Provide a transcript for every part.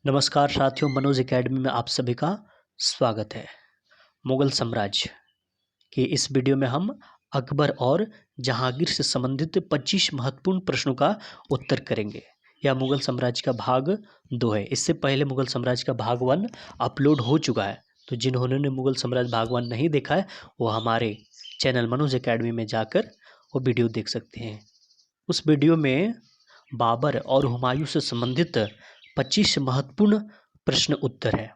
नमस्कार साथियों, मनोज एकेडमी में आप सभी का स्वागत है। मुगल साम्राज्य के इस वीडियो में हम अकबर और जहांगीर से संबंधित 25 महत्वपूर्ण प्रश्नों का उत्तर करेंगे। यह मुगल साम्राज्य का भाग 2 है। इससे पहले मुगल साम्राज्य का भाग 1 अपलोड हो चुका है, तो जिन्होंने मुगल साम्राज्य भाग 1 नहीं देखा है वो हमारे चैनल मनोज एकेडमी में जाकर वो वीडियो देख सकते हैं। उस वीडियो में बाबर और हुमायूं से संबंधित 25 महत्वपूर्ण प्रश्न उत्तर है।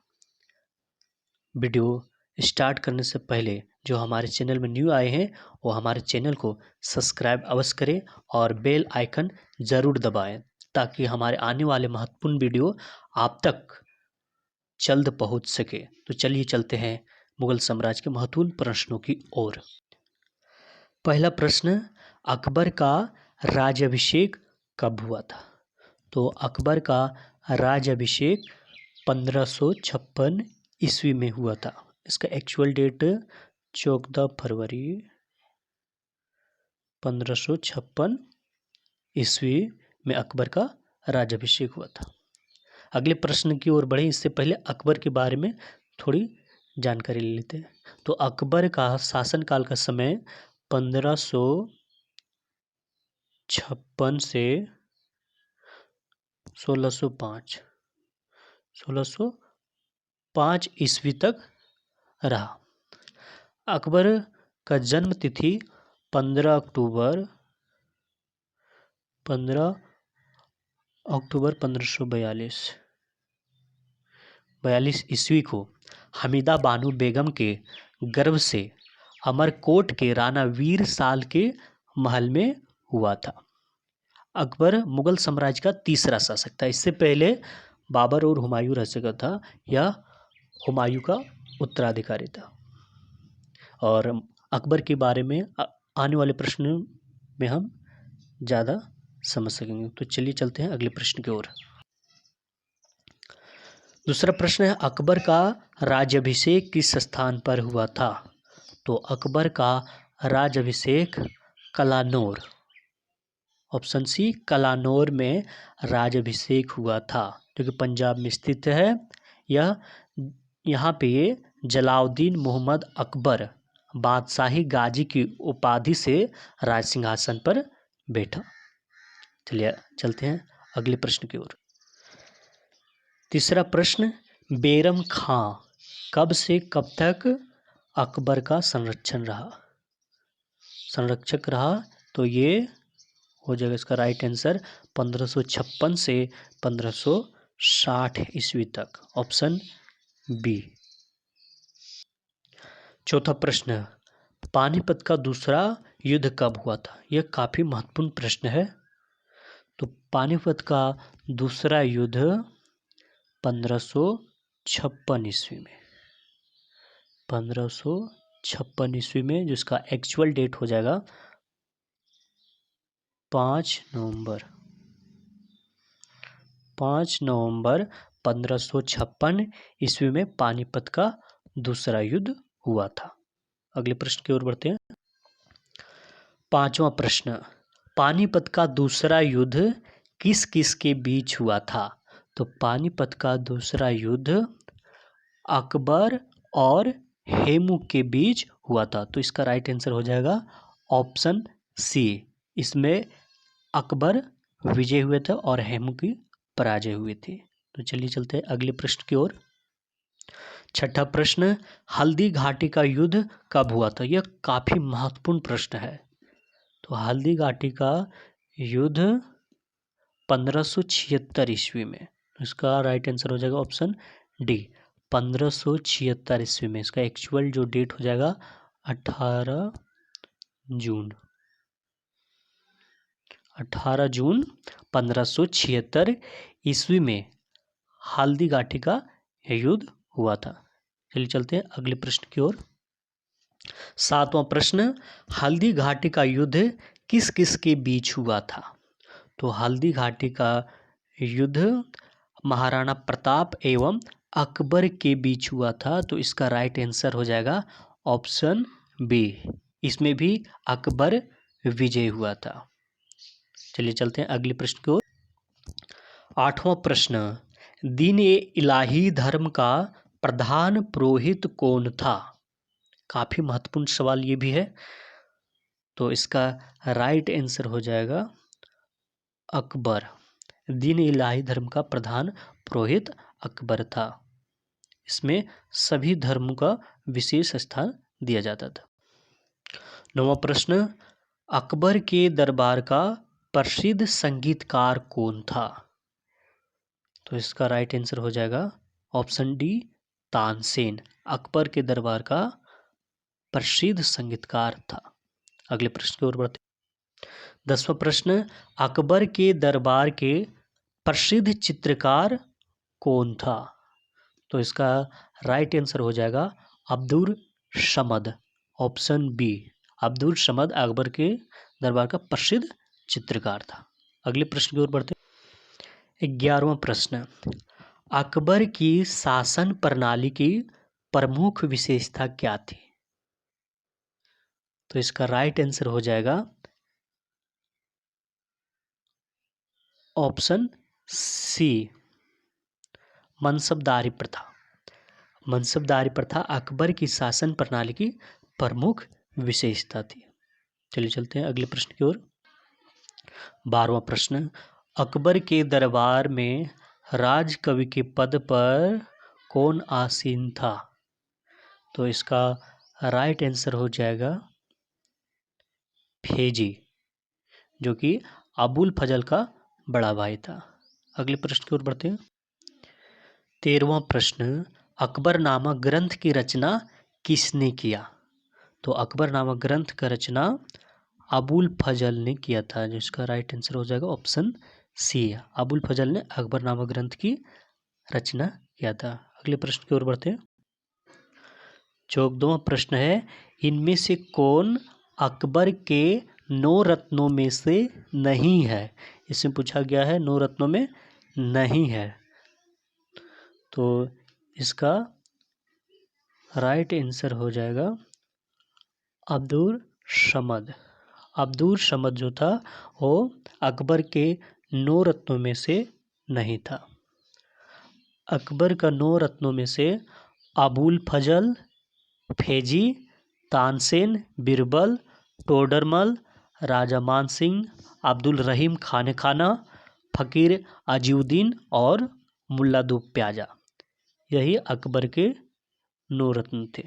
वीडियो स्टार्ट करने से पहले जो हमारे चैनल में न्यू आए हैं वो हमारे चैनल को सब्सक्राइब अवश्य करें और बेल आइकन ज़रूर दबाएं ताकि हमारे आने वाले महत्वपूर्ण वीडियो आप तक जल्द पहुंच सके। तो चलिए चलते हैं मुगल साम्राज्य के महत्वपूर्ण प्रश्नों की ओर। पहला प्रश्न, अकबर का राज्याभिषेक कब हुआ था? तो अकबर का राज्याभिषेक 1556 ईस्वी में हुआ था। इसका एक्चुअल डेट 14 फरवरी 1556 ईस्वी में अकबर का राज्याभिषेक हुआ था। अगले प्रश्न की ओर बढ़े इससे पहले अकबर के बारे में थोड़ी जानकारी ले लेते हैं। तो अकबर का शासनकाल का समय 1556 से 1605 ईस्वी तक रहा। अकबर का जन्म तिथि 15 अक्टूबर 1542 ईस्वी को हमीदा बानो बेगम के गर्भ से अमरकोट के राणा वीर साल के महल में हुआ था। अकबर मुगल साम्राज्य का तीसरा शासक था। इससे पहले बाबर और हुमायूं रह चुका था। यह हुमायूं का उत्तराधिकारी था। और अकबर के बारे में आने वाले प्रश्नों में हम ज़्यादा समझ सकेंगे। तो चलिए चलते हैं अगले प्रश्न की ओर। दूसरा प्रश्न है, अकबर का राज्याभिषेक किस स्थान पर हुआ था? तो अकबर का राज्याभिषेक कलानौर, ऑप्शन सी कलानौर में राज्याभिषेक हुआ था, जो कि पंजाब में स्थित है। यहाँ पे जलाउद्दीन मोहम्मद अकबर बादशाही गाजी की उपाधि से राज सिंहासन पर बैठा। चलिए चलते हैं अगले प्रश्न की ओर। तीसरा प्रश्न, बैरम खां कब से कब तक अकबर का संरक्षक रहा? तो ये हो जाएगा इसका राइट आंसर 1556 से 1560 ईस्वी तक, ऑप्शन बी। चौथा प्रश्न, पानीपत का दूसरा युद्ध कब हुआ था? यह काफ़ी महत्वपूर्ण प्रश्न है। तो पानीपत का दूसरा युद्ध 1556 ईस्वी में 1556 ईस्वी में, जिसका एक्चुअल डेट हो जाएगा 5 नवंबर 1556 ईस्वी में पानीपत का दूसरा युद्ध हुआ था। अगले प्रश्न की ओर बढ़ते हैं। पांचवा प्रश्न, पानीपत का दूसरा युद्ध किस किस के बीच हुआ था? तो पानीपत का दूसरा युद्ध अकबर और हेमू के बीच हुआ था। तो इसका राइट आंसर हो जाएगा ऑप्शन सी। इसमें अकबर विजय हुए थे और हेमू की पराजय हुई थी। तो चलिए चलते हैं अगले प्रश्न की ओर। छठा प्रश्न, हल्दी घाटी का युद्ध कब हुआ था? यह काफी महत्वपूर्ण प्रश्न है। तो हल्दी घाटी का युद्ध 1576 ईस्वी में। इसका राइट आंसर हो जाएगा ऑप्शन डी, 1576 ईस्वी में। इसका एक्चुअल जो डेट हो जाएगा 18 जून 1576 ईस्वी में हल्दी घाटी का युद्ध हुआ था। चलिए चलते हैं अगले प्रश्न की ओर। सातवां प्रश्न, हल्दी घाटी का युद्ध किस किस के बीच हुआ था? तो हल्दी घाटी का युद्ध महाराणा प्रताप एवं अकबर के बीच हुआ था। तो इसका राइट आंसर हो जाएगा ऑप्शन बी। इसमें भी अकबर विजय हुआ था। चलिए चलते हैं अगले प्रश्न की ओर। आठवां प्रश्न, दीन ए इलाही धर्म का प्रधान पुरोहित कौन था? काफी महत्वपूर्ण सवाल ये भी है। तो इसका राइट आंसर हो जाएगा अकबर। दीन इलाही धर्म का प्रधान पुरोहित अकबर था। इसमें सभी धर्मों का विशेष स्थान दिया जाता था। 9वां प्रश्न, अकबर के दरबार का प्रसिद्ध संगीतकार कौन था? तो इसका राइट आंसर हो जाएगा ऑप्शन डी, तानसेन। अकबर के दरबार का प्रसिद्ध संगीतकार था। अगले प्रश्न की ओर बढ़ते। 10वां प्रश्न, अकबर के दरबार के प्रसिद्ध चित्रकार कौन था? तो इसका राइट आंसर हो जाएगा अब्दुल समद। ऑप्शन बी, अब्दुल समद अकबर के दरबार का प्रसिद्ध चित्रकार था। अगले प्रश्न की ओर बढ़ते। 11वां प्रश्न, अकबर की शासन प्रणाली की प्रमुख विशेषता क्या थी? तो इसका राइट आंसर हो जाएगा ऑप्शन सी, मनसबदारी प्रथा। मनसबदारी प्रथा अकबर की शासन प्रणाली की प्रमुख विशेषता थी। चलिए चलते हैं अगले प्रश्न की ओर। 12वां प्रश्न, अकबर के दरबार में राजकवि के पद पर कौन आसीन था? तो इसका राइट आंसर हो जाएगा फेजी, जो कि अबुल फजल का बड़ा भाई था। अगले प्रश्न की ओर बढ़ते हैं। 13वां प्रश्न, अकबर नामक ग्रंथ की रचना किसने किया? तो अकबर नामक ग्रंथ का रचना अबुल फजल ने किया था, जिसका राइट आंसर हो जाएगा ऑप्शन सी, अबुल फजल ने अकबर नामक ग्रंथ की रचना किया था। अगले प्रश्न की ओर बढ़ते हैं। 14वां प्रश्न है, इनमें से कौन अकबर के 9 रत्नों में से नहीं है? इसमें पूछा गया है 9 रत्नों में नहीं है। तो इसका राइट आंसर हो जाएगा अब्दुल समद। अब्दुल समद जो था वो अकबर के 9 रत्नों में से नहीं था। अकबर का 9 रत्नों में से अबुल फजल, फेजी, तानसेन, बिरबल, टोडरमल, राजा मान सिंह, अब्दुल रहीम खान खाना, फ़कीर अजीउद्दीन और मुल्ला दो प्याजा, यही अकबर के 9 रत्न थे।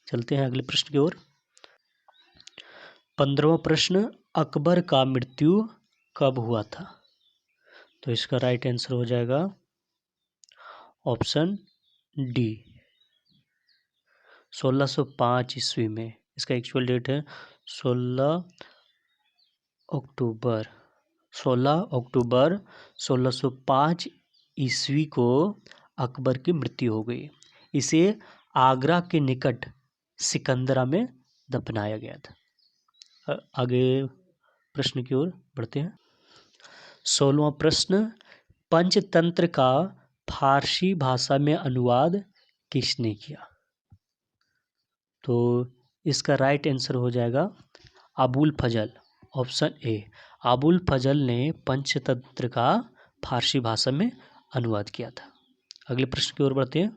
चलते हैं अगले प्रश्न की ओर। 15वां प्रश्न, अकबर का मृत्यु कब हुआ था? तो इसका राइट आंसर हो जाएगा ऑप्शन डी, 1605 ईस्वी में। इसका एक्चुअल डेट है 16 अक्टूबर 1605 ईस्वी को अकबर की मृत्यु हो गई। इसे आगरा के निकट सिकंदरा में दफनाया गया था। आगे प्रश्न की ओर बढ़ते हैं। 16वां प्रश्न, पंचतंत्र का फारसी भाषा में अनुवाद किसने किया? तो इसका राइट आंसर हो जाएगा अबुल फजल। ऑप्शन ए, अबुल फजल ने पंचतंत्र का फारसी भाषा में अनुवाद किया था। अगले प्रश्न की ओर बढ़ते हैं।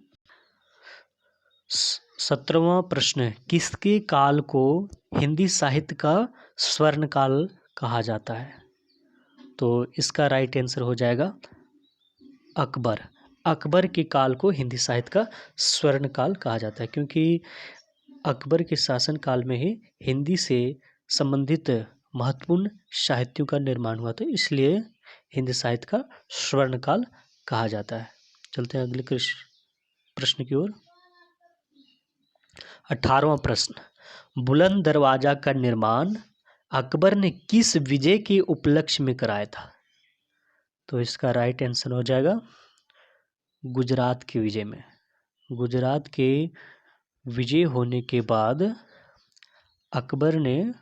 17वां प्रश्न, किसके काल को हिंदी साहित्य का स्वर्ण काल कहा जाता है? तो इसका राइट आंसर हो जाएगा अकबर। अकबर के काल को हिंदी साहित्य का स्वर्ण काल कहा जाता है, क्योंकि अकबर के शासन काल में ही हिंदी से संबंधित महत्वपूर्ण साहित्यों का निर्माण हुआ था, इसलिए हिंदी साहित्य का स्वर्ण काल कहा जाता है। चलते हैं अगले प्रश्न की ओर। 18वां प्रश्न, बुलंद दरवाजा का निर्माण अकबर ने किस विजय के उपलक्ष्य में कराया था? तो इसका राइट आंसर हो जाएगा गुजरात के विजय में। गुजरात के विजय होने के बाद अकबर ने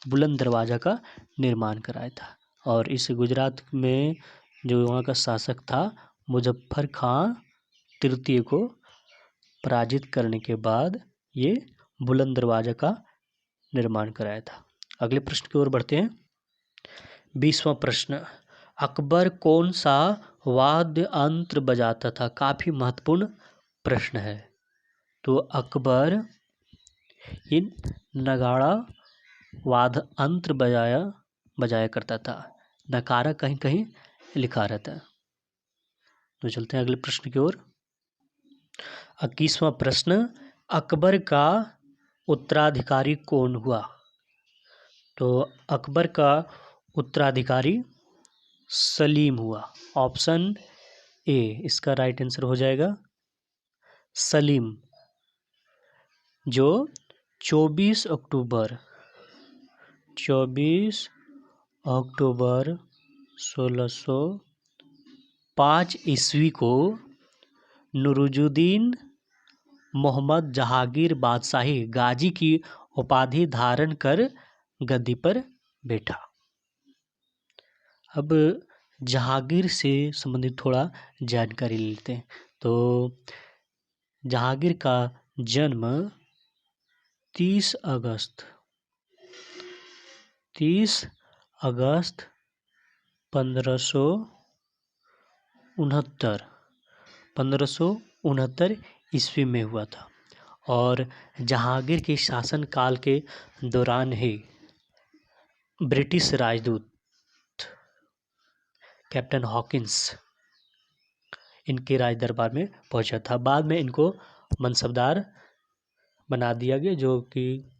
बुलंद दरवाजा का निर्माण कराया था, और इस गुजरात में जो वहाँ का शासक था मुजफ्फर खां तृतीय को पराजित करने के बाद ये बुलंद दरवाजा का निर्माण कराया था। अगले प्रश्न की ओर बढ़ते हैं। 20वां प्रश्न, अकबर कौन सा वाद्य यंत्र बजाता था? काफ़ी महत्वपूर्ण प्रश्न है। तो अकबर इन नगाड़ा वाद्य यंत्र बजाया करता था। नकारा कहीं कहीं लिखा रहता है। तो चलते हैं अगले प्रश्न की ओर। 21वां प्रश्न, अकबर का उत्तराधिकारी कौन हुआ? तो अकबर का उत्तराधिकारी सलीम हुआ। ऑप्शन ए इसका राइट आंसर हो जाएगा सलीम, जो 24 अक्टूबर 1605 ईस्वी को नूरुजुद्दीन मोहम्मद जहांगीर बादशाही गाजी की उपाधि धारण कर गद्दी पर बैठा। अब जहांगीर से संबंधित थोड़ा जानकारी लेते हैं। तो जहांगीर का जन्म 30 अगस्त 1569 ईस्वी में हुआ था। और जहांगीर के शासनकाल के दौरान ही ब्रिटिश राजदूत कैप्टन हॉकिंस इनके राज दरबार में पहुंचा था। बाद में इनको मनसबदार बना दिया गया, जो कि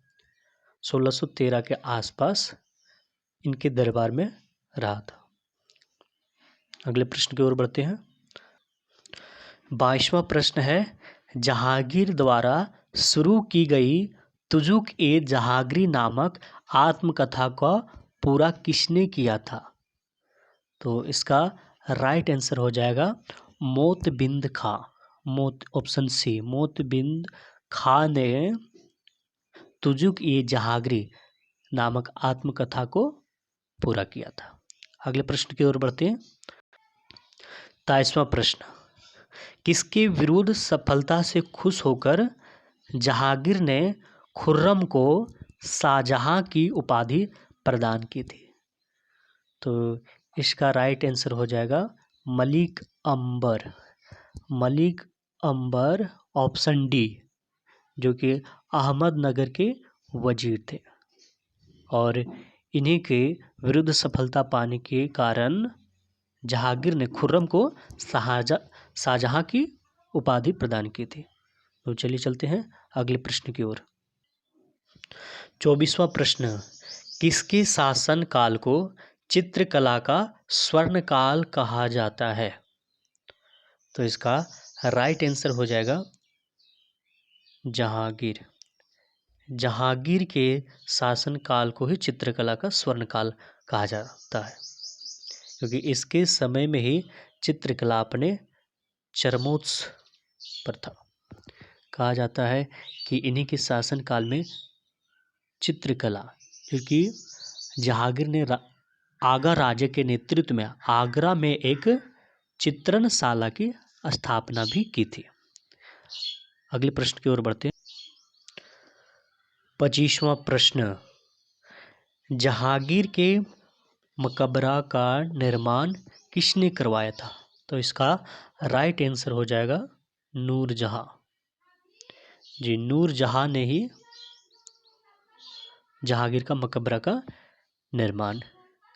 1613 के आसपास इनके दरबार में रहा था। अगले प्रश्न की ओर बढ़ते हैं। 22वां प्रश्न है, जहांगीर द्वारा शुरू की गई तुजुक-ए-जहांगीर नामक आत्मकथा का पूरा किसने किया था? तो इसका राइट आंसर हो जाएगा मोतबिंद खां। ऑप्शन सी, मोतबिंद खां ने तुजुक-ए-जहांगीर नामक आत्मकथा को पूरा किया था। अगले प्रश्न की ओर बढ़ते हैं। 23वां प्रश्न, किसके विरुद्ध सफलता से खुश होकर जहांगीर ने खुर्रम को शाहजहां की उपाधि प्रदान की थी? तो इसका राइट आंसर हो जाएगा मलिक अंबर, ऑप्शन डी, जो कि अहमदनगर के वजीर थे। और इन्हीं के विरुद्ध सफलता पाने के कारण जहांगीर ने खुर्रम को शाहजहां की उपाधि प्रदान की थी। तो चलिए चलते हैं अगले प्रश्न की ओर। 24वां प्रश्न, किसके शासन काल को चित्रकला का स्वर्ण काल कहा जाता है? तो इसका राइट आंसर हो जाएगा जहांगीर के शासन काल को ही चित्रकला का स्वर्ण काल कहा जाता है, क्योंकि इसके समय में ही चित्रकला अपने चरमोत्स पर था। कहा जाता है कि इन्हीं के शासन काल में चित्रकला, क्योंकि जहांगीर ने आगा राज्य के नेतृत्व में आगरा में एक चित्रणशाला की स्थापना भी की थी। अगले प्रश्न की ओर बढ़ते हैं। 25वां प्रश्न, जहांगीर के मकबरा का निर्माण किसने करवाया था? तो इसका राइट आंसर हो जाएगा नूरजहां। जी, नूरजहां ने ही जहांगीर का मकबरा का निर्माण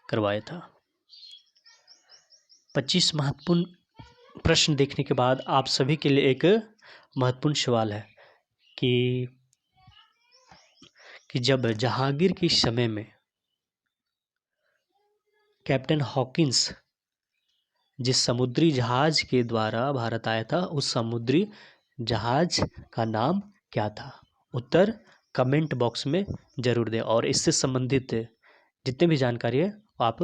करवाया था। 25 महत्वपूर्ण प्रश्न देखने के बाद आप सभी के लिए एक महत्वपूर्ण सवाल है कि जब जहांगीर के समय में कैप्टन हॉकिंस जिस समुद्री जहाज के द्वारा भारत आया था, उस समुद्री जहाज का नाम क्या था? उत्तर कमेंट बॉक्स में जरूर दें, और इससे संबंधित जितने भी जानकारी है वो आप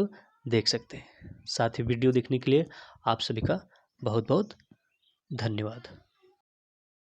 देख सकते हैं। साथ ही वीडियो देखने के लिए आप सभी का बहुत बहुत धन्यवाद।